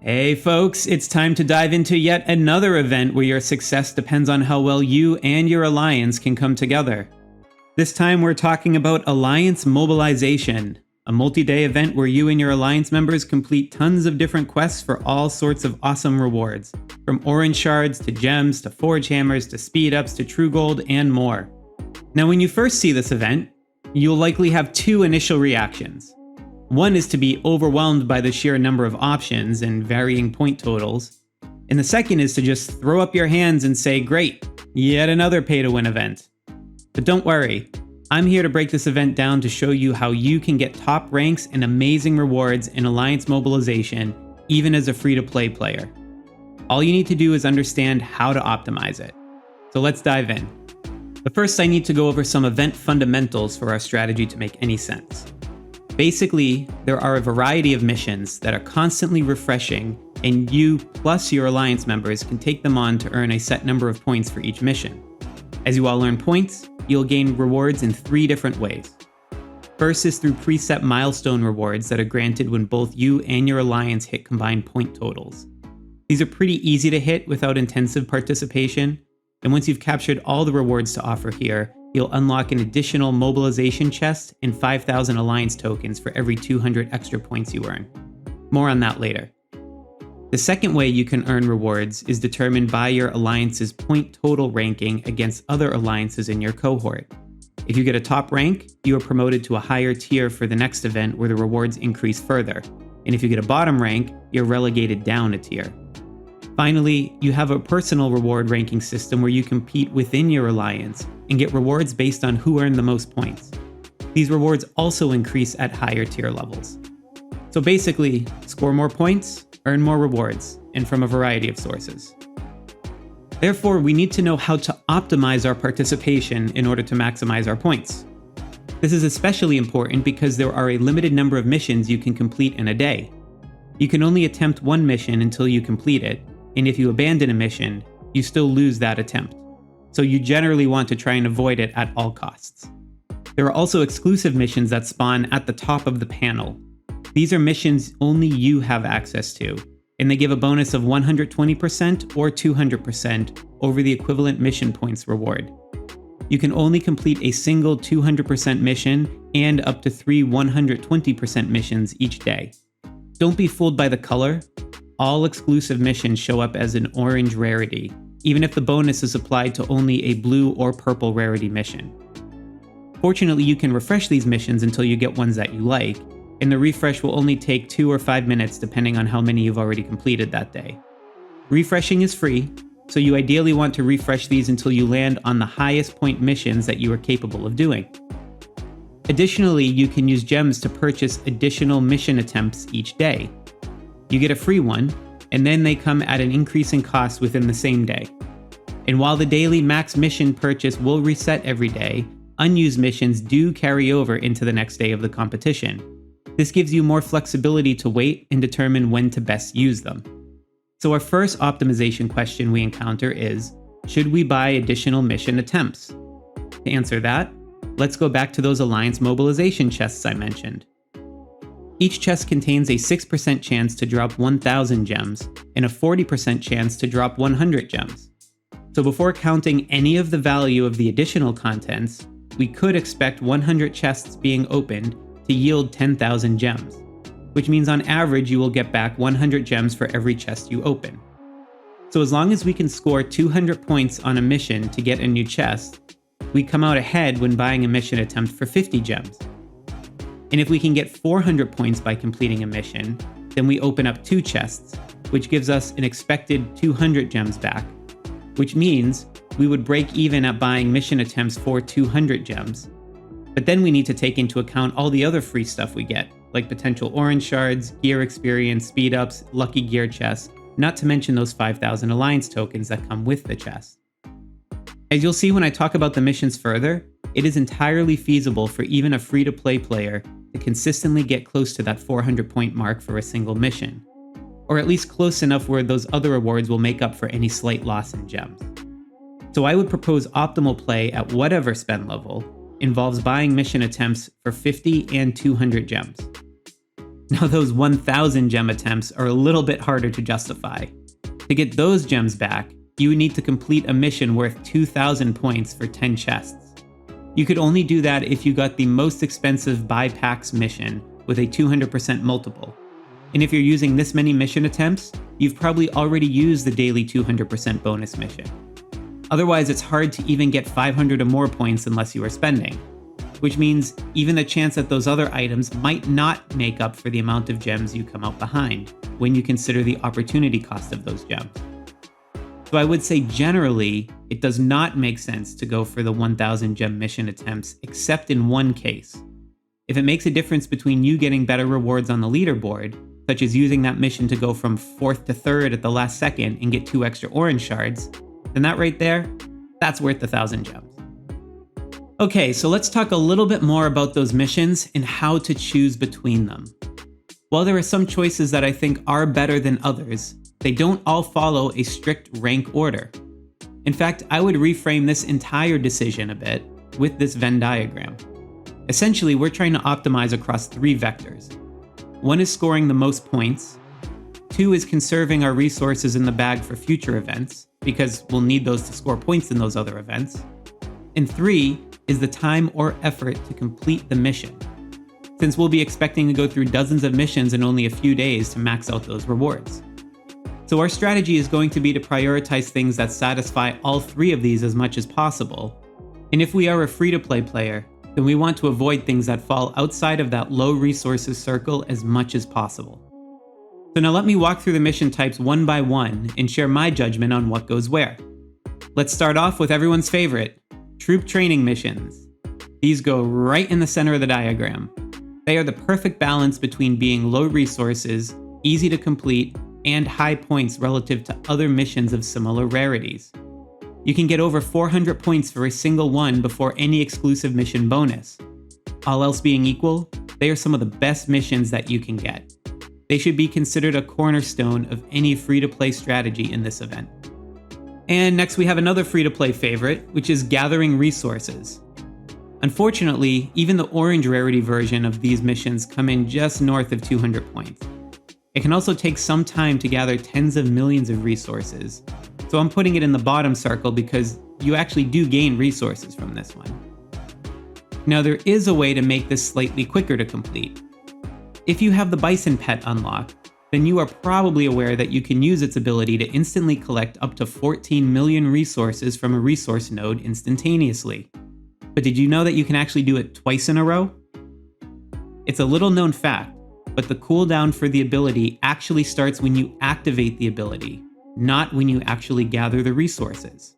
Hey folks, it's time to dive into yet another event where your success depends on how well you and your alliance can come together. This time we're talking about Alliance Mobilization, a multi-day event where you and your alliance members complete tons of different quests for all sorts of awesome rewards, from orange shards to gems to forge hammers to speed ups to true gold and more. Now when you first see this event, you'll likely have two initial reactions. One is to be overwhelmed by the sheer number of options and varying point totals, and the second is to just throw up your hands and say, great, yet another pay-to-win event. But don't worry, I'm here to break this event down to show you how you can get top ranks and amazing rewards in Alliance Mobilization, even as a free-to-play player. All you need to do is understand how to optimize it. So let's dive in. But first I need to go over some event fundamentals for our strategy to make any sense. Basically, there are a variety of missions that are constantly refreshing, and you plus your alliance members can take them on to earn a set number of points for each mission. As you all earn points, you'll gain rewards in 3 different ways. First is through preset milestone rewards that are granted when both you and your alliance hit combined point totals. These are pretty easy to hit without intensive participation, and once you've captured all the rewards to offer here, you'll unlock an additional mobilization chest and 5,000 alliance tokens for every 200 extra points you earn. More on that later. The second way you can earn rewards is determined by your alliance's point total ranking against other alliances in your cohort. If you get a top rank, you are promoted to a higher tier for the next event where the rewards increase further, and if you get a bottom rank, you're relegated down a tier. Finally, you have a personal reward ranking system where you compete within your alliance and get rewards based on who earned the most points. These rewards also increase at higher tier levels. So basically, score more points, earn more rewards, and from a variety of sources. Therefore, we need to know how to optimize our participation in order to maximize our points. This is especially important because there are a limited number of missions you can complete in a day. You can only attempt one mission until you complete it, and if you abandon a mission, you still lose that attempt. So you generally want to try and avoid it at all costs. There are also exclusive missions that spawn at the top of the panel. These are missions only you have access to, and they give a bonus of 120% or 200% over the equivalent mission points reward. You can only complete a single 200% mission and up to 3 120% missions each day. Don't be fooled by the color. All exclusive missions show up as an orange rarity, even if the bonus is applied to only a blue or purple rarity mission. Fortunately, you can refresh these missions until you get ones that you like, and the refresh will only take 2 or 5 minutes depending on how many you've already completed that day. Refreshing is free, so you ideally want to refresh these until you land on the highest point missions that you are capable of doing. Additionally, you can use gems to purchase additional mission attempts each day. You get a free one, and then they come at an increasing cost within the same day. And while the daily max mission purchase will reset every day, unused missions do carry over into the next day of the competition. This gives you more flexibility to wait and determine when to best use them. So our first optimization question we encounter is, should we buy additional mission attempts? To answer that, let's go back to those Alliance Mobilization chests I mentioned. Each chest contains a 6% chance to drop 1,000 gems and a 40% chance to drop 100 gems. So before counting any of the value of the additional contents, we could expect 100 chests being opened to yield 10,000 gems, which means on average you will get back 100 gems for every chest you open. So as long as we can score 200 points on a mission to get a new chest, we come out ahead when buying a mission attempt for 50 gems. And if we can get 400 points by completing a mission, then we open up 2 chests, which gives us an expected 200 gems back, which means we would break even at buying mission attempts for 200 gems. But then we need to take into account all the other free stuff we get, like potential orange shards, gear experience, speed ups, lucky gear chests, not to mention those 5,000 alliance tokens that come with the chest. As you'll see when I talk about the missions further, it is entirely feasible for even a free-to-play player to consistently get close to that 400 point mark for a single mission, or at least close enough where those other rewards will make up for any slight loss in gems. So I would propose optimal play at whatever spend level involves buying mission attempts for 50 and 200 gems. Now those 1000 gem attempts are a little bit harder to justify. To get those gems back, you would need to complete a mission worth 2000 points for 10 chests. You could only do that if you got the most expensive buy packs mission with a 200% multiple. And if you're using this many mission attempts, you've probably already used the daily 200% bonus mission. Otherwise, it's hard to even get 500 or more points unless you are spending, which means even the chance that those other items might not make up for the amount of gems you come out behind when you consider the opportunity cost of those gems. So I would say generally, it does not make sense to go for the 1000 gem mission attempts except in one case. If it makes a difference between you getting better rewards on the leaderboard, such as using that mission to go from 4th to 3rd at the last second and get 2 extra orange shards, then that right there, that's worth the 1000 gems. Okay, so let's talk a little bit more about those missions and how to choose between them. While there are some choices that I think are better than others, they don't all follow a strict rank order. In fact, I would reframe this entire decision a bit with this Venn diagram. Essentially, we're trying to optimize across 3 vectors. One is scoring the most points, 2 is conserving our resources in the bag for future events, because we'll need those to score points in those other events, and 3 is the time or effort to complete the mission, since we'll be expecting to go through dozens of missions in only a few days to max out those rewards. So our strategy is going to be to prioritize things that satisfy all 3 of these as much as possible, and if we are a free-to-play player, then we want to avoid things that fall outside of that low resources circle as much as possible. So now let me walk through the mission types one by one and share my judgment on what goes where. Let's start off with everyone's favorite, troop training missions. These go right in the center of the diagram. They are the perfect balance between being low resources, easy to complete, and high points relative to other missions of similar rarities. You can get over 400 points for a single one before any exclusive mission bonus. All else being equal, they are some of the best missions that you can get. They should be considered a cornerstone of any free-to-play strategy in this event. And next we have another free-to-play favorite, which is gathering resources. Unfortunately, even the orange rarity version of these missions come in just north of 200 points. It can also take some time to gather tens of millions of resources, so I'm putting it in the bottom circle because you actually do gain resources from this one. Now there is a way to make this slightly quicker to complete. If you have the Bison pet unlocked, then you are probably aware that you can use its ability to instantly collect up to 14 million resources from a resource node instantaneously. But did you know that you can actually do it twice in a row? It's a little known fact, but the cooldown for the ability actually starts when you activate the ability, not when you actually gather the resources.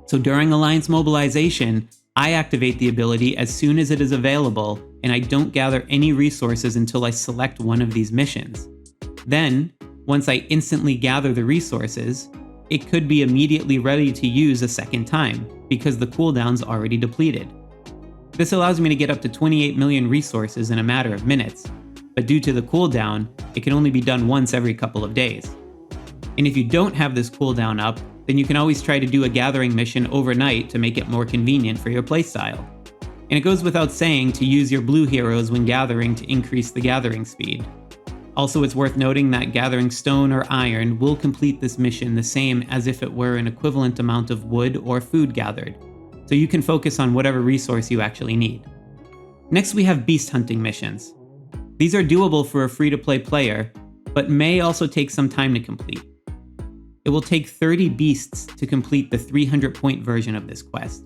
So during Alliance mobilization, I activate the ability as soon as it is available, and I don't gather any resources until I select one of these missions. Then, once I instantly gather the resources, it could be immediately ready to use a second time, because the cooldown's already depleted. This allows me to get up to 28 million resources in a matter of minutes, but due to the cooldown, it can only be done once every couple of days. And if you don't have this cooldown up, then you can always try to do a gathering mission overnight to make it more convenient for your playstyle. And it goes without saying to use your blue heroes when gathering to increase the gathering speed. Also, it's worth noting that gathering stone or iron will complete this mission the same as if it were an equivalent amount of wood or food gathered, so you can focus on whatever resource you actually need. Next we have beast hunting missions. These are doable for a free-to-play player, but may also take some time to complete. It will take 30 beasts to complete the 300-point version of this quest,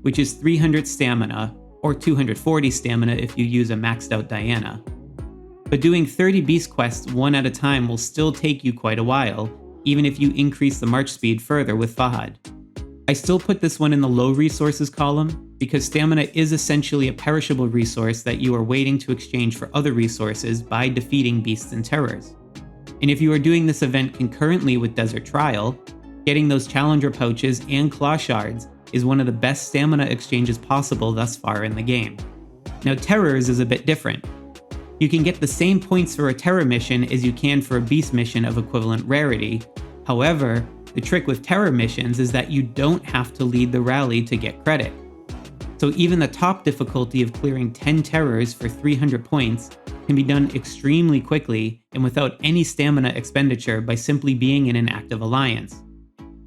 which is 300 stamina, or 240 stamina if you use a maxed out Diana. But doing 30 beast quests one at a time will still take you quite a while, even if you increase the march speed further with Fahad. I still put this one in the low resources column, because stamina is essentially a perishable resource that you are waiting to exchange for other resources by defeating beasts and terrors. And if you are doing this event concurrently with Desert Trial, getting those challenger pouches and claw shards is one of the best stamina exchanges possible thus far in the game. Now terrors is a bit different. You can get the same points for a terror mission as you can for a beast mission of equivalent rarity. However, the trick with terror missions is that you don't have to lead the rally to get credit. So even the top difficulty of clearing 10 terrors for 300 points can be done extremely quickly and without any stamina expenditure by simply being in an active alliance.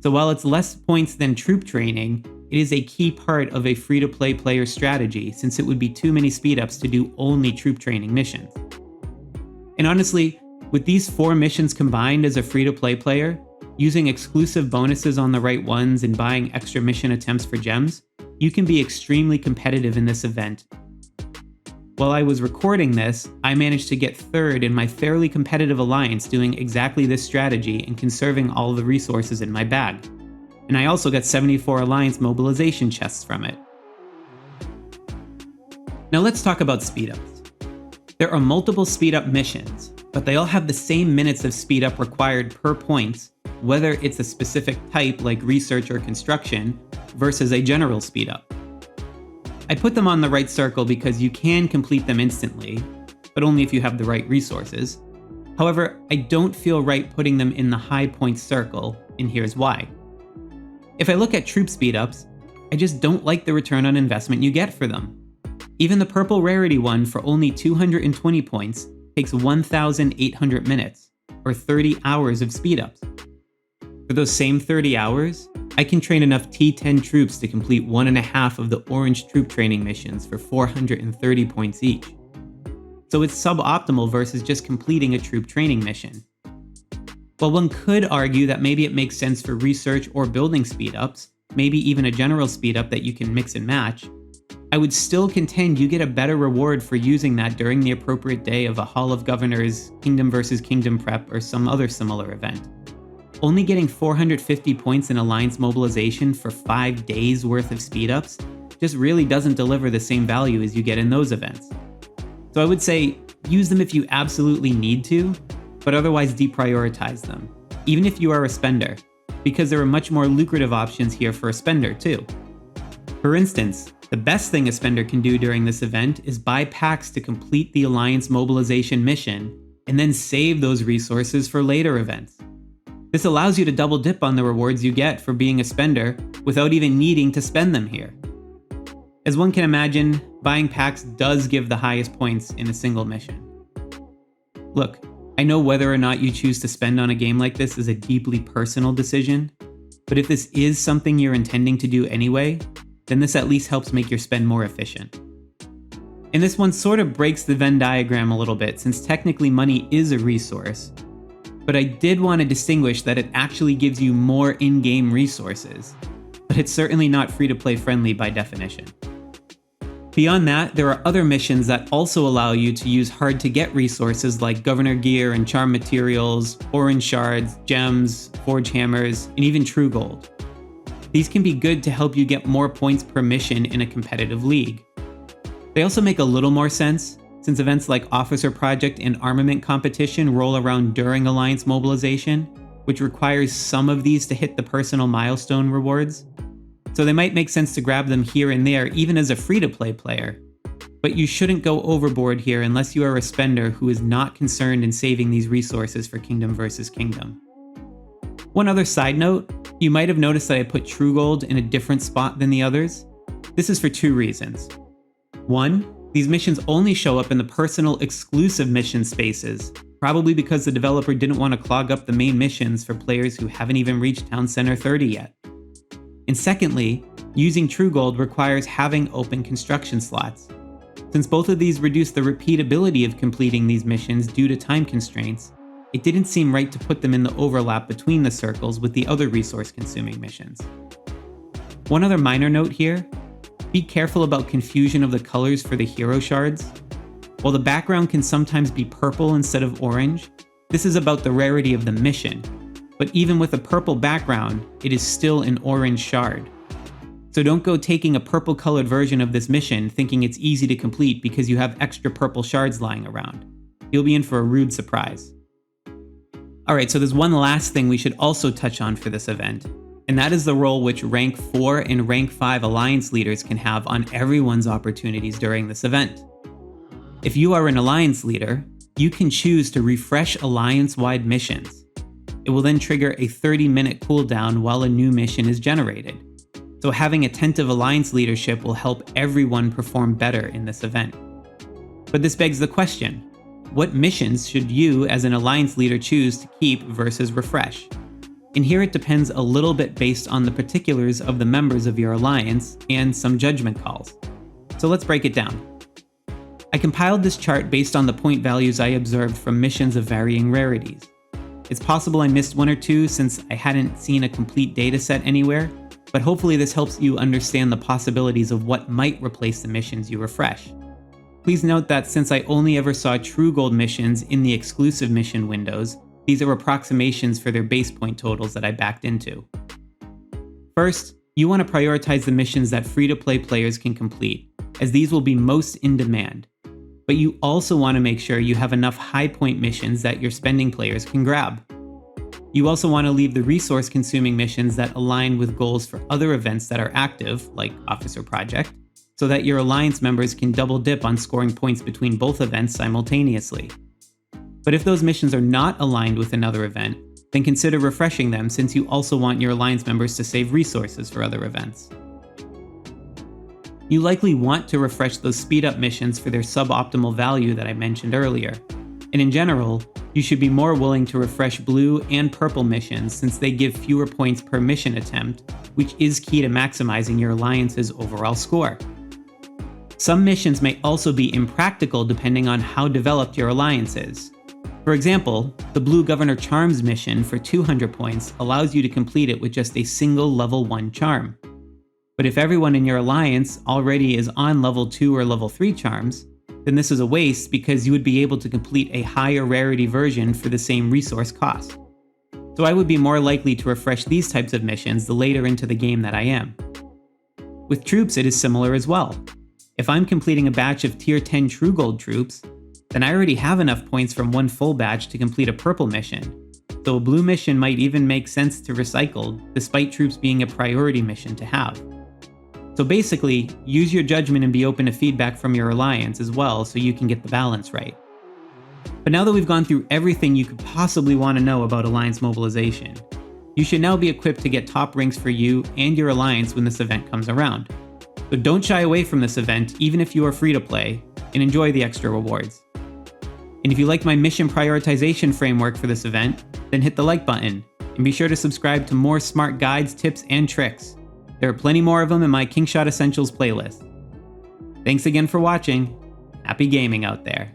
So while it's less points than troop training, it is a key part of a free-to-play player strategy since it would be too many speed-ups to do only troop training missions. And honestly, with these 4 missions combined as a free-to-play player, using exclusive bonuses on the right ones and buying extra mission attempts for gems, you can be extremely competitive in this event. While I was recording this, I managed to get 3rd in my fairly competitive alliance doing exactly this strategy and conserving all the resources in my bag. And I also got 74 alliance mobilization chests from it. Now let's talk about speed-ups. There are multiple speed-up missions, but they all have the same minutes of speed-up required per points, whether it's a specific type like research or construction, versus a general speed-up. I put them on the right circle because you can complete them instantly, but only if you have the right resources. However, I don't feel right putting them in the high points circle, and here's why. If I look at troop speed-ups, I just don't like the return on investment you get for them. Even the purple rarity one for only 220 points takes 1,800 minutes, or 30 hours of speed-ups. For those same 30 hours, I can train enough T10 troops to complete 1.5 of the orange troop training missions for 430 points each. So it's suboptimal versus just completing a troop training mission. While one could argue that maybe it makes sense for research or building speed-ups, maybe even a general speed-up that you can mix and match, I would still contend you get a better reward for using that during the appropriate day of a Hall of Governors, Kingdom vs. Kingdom prep, or some other similar event. Only getting 450 points in Alliance mobilization for 5 days worth of speed-ups just really doesn't deliver the same value as you get in those events. So I would say use them if you absolutely need to, but otherwise deprioritize them, even if you are a spender, because there are much more lucrative options here for a spender too. For instance, the best thing a spender can do during this event is buy packs to complete the Alliance mobilization mission, and then save those resources for later events. This allows you to double dip on the rewards you get for being a spender without even needing to spend them here. As one can imagine, buying packs does give the highest points in a single mission. Look, I know whether or not you choose to spend on a game like this is a deeply personal decision, but if this is something you're intending to do anyway, then this at least helps make your spend more efficient. And this one sort of breaks the Venn diagram a little bit since technically money is a resource, but I did want to distinguish that it actually gives you more in-game resources, but it's certainly not free-to-play friendly by definition. Beyond that, there are other missions that also allow you to use hard-to-get resources like Governor Gear and Charm Materials, Orange Shards, Gems, Forge Hammers, and even True Gold. These can be good to help you get more points per mission in a competitive league. They also make a little more sense, since events like Officer Project and Armament Competition roll around during Alliance mobilization, which requires some of these to hit the personal milestone rewards. So they might make sense to grab them here and there even as a free-to-play player. But you shouldn't go overboard here unless you are a spender who is not concerned in saving these resources for Kingdom vs. Kingdom. One other side note, you might have noticed that I put True Gold in a different spot than the others. This is for 2 reasons. 1, these missions only show up in the personal exclusive mission spaces, probably because the developer didn't want to clog up the main missions for players who haven't even reached Town Center 30 yet. And secondly, using True Gold requires having open construction slots. Since both of these reduce the repeatability of completing these missions due to time constraints, it didn't seem right to put them in the overlap between the circles with the other resource-consuming missions. One other minor note here, be careful about confusion of the colors for the hero shards. While the background can sometimes be purple instead of orange, this is about the rarity of the mission, but even with a purple background, it is still an orange shard. So don't go taking a purple colored version of this mission thinking it's easy to complete because you have extra purple shards lying around. You'll be in for a rude surprise. Alright, so there's one last thing we should also touch on for this event, and that is the role which Rank 4 and Rank 5 Alliance leaders can have on everyone's opportunities during this event. If you are an Alliance leader, you can choose to refresh Alliance-wide missions. It will then trigger a 30-minute cooldown while a new mission is generated. So having attentive Alliance leadership will help everyone perform better in this event. But this begs the question, what missions should you as an Alliance leader choose to keep versus refresh? And here it depends a little bit based on the particulars of the members of your Alliance and some judgment calls. So let's break it down. I compiled this chart based on the point values I observed from missions of varying rarities. It's possible I missed one or two since I hadn't seen a complete dataset anywhere, but hopefully this helps you understand the possibilities of what might replace the missions you refresh. Please note that since I only ever saw true gold missions in the exclusive mission windows, these are approximations for their base point totals that I backed into. First, you want to prioritize the missions that free-to-play players can complete, as these will be most in demand. But you also want to make sure you have enough high point missions that your spending players can grab. You also want to leave the resource-consuming missions that align with goals for other events that are active, like Officer Project, so that your Alliance members can double dip on scoring points between both events simultaneously. But if those missions are not aligned with another event, then consider refreshing them since you also want your Alliance members to save resources for other events. You likely want to refresh those speed-up missions for their suboptimal value that I mentioned earlier. And in general, you should be more willing to refresh blue and purple missions since they give fewer points per mission attempt, which is key to maximizing your Alliance's overall score. Some missions may also be impractical depending on how developed your Alliance is. For example, the Blue Governor Charms mission for 200 points allows you to complete it with just a single level 1 charm. But if everyone in your Alliance already is on level 2 or level 3 charms, then this is a waste because you would be able to complete a higher rarity version for the same resource cost. So I would be more likely to refresh these types of missions the later into the game that I am. With troops, it is similar as well. If I'm completing a batch of tier 10 True Gold troops, then I already have enough points from one full batch to complete a purple mission, so a blue mission might even make sense to recycle, despite troops being a priority mission to have. So basically, use your judgment and be open to feedback from your Alliance as well so you can get the balance right. But now that we've gone through everything you could possibly want to know about Alliance mobilization, you should now be equipped to get top ranks for you and your Alliance when this event comes around. So don't shy away from this event even if you are free to play, and enjoy the extra rewards. And if you like my mission prioritization framework for this event, then hit the like button, and be sure to subscribe to more smart guides, tips, and tricks. There are plenty more of them in my Kingshot Essentials playlist. Thanks again for watching. Happy gaming out there.